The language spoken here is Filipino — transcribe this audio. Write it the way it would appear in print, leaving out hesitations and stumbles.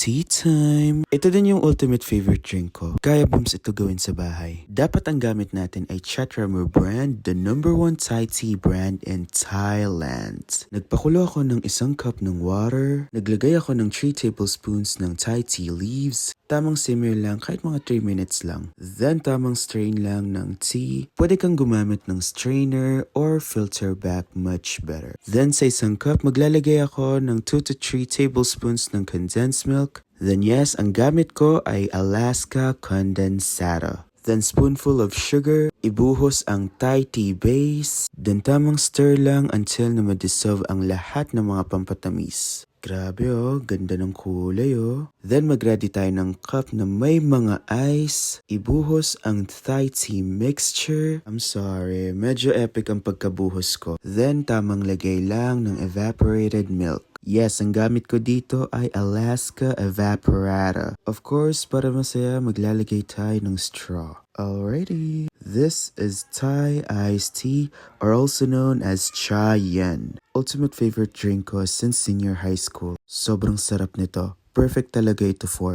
tea time! Ito din yung ultimate favorite drink ko. Kaya booms ito gawin sa bahay. Dapat ang gamit natin ay Chatramur brand, the #1 Thai tea brand in Thailand. Nagpakulo ako ng 1 cup ng water. Naglagay ako ng 3 tablespoons ng Thai tea leaves. Tamang simmer lang kahit mga 3 minutes lang. Then tamang strain lang ng tea. Pwede kang gumamit ng strainer or filter back, much better. Then sa 1 cup maglalagay ako ng 2 to 3 tablespoons ng condensed milk. Then yes, ang gamit ko ay Alaska Condensado. Then spoonful of sugar, ibuhos ang Thai tea base, then tamang stir lang until na ma-dissolve ang lahat ng mga pampatamis. Grabe oh, ganda ng kulay oh. Then mag-ready tayo ng cup na may mga ice. Ibuhos ang Thai tea mixture. I'm sorry, medyo epic ang pagkabuhos ko. Then tamang lagay lang ng evaporated milk. Yes, ang gamit ko dito ay Alaska Evaporata. Of course, para masaya, maglalagay tayo ng straw. Alrighty. This is Thai iced tea, or also known as Cha Yen. Ultimate favorite drink ko since senior high school. Sobrang sarap nito. Perfect talaga ito for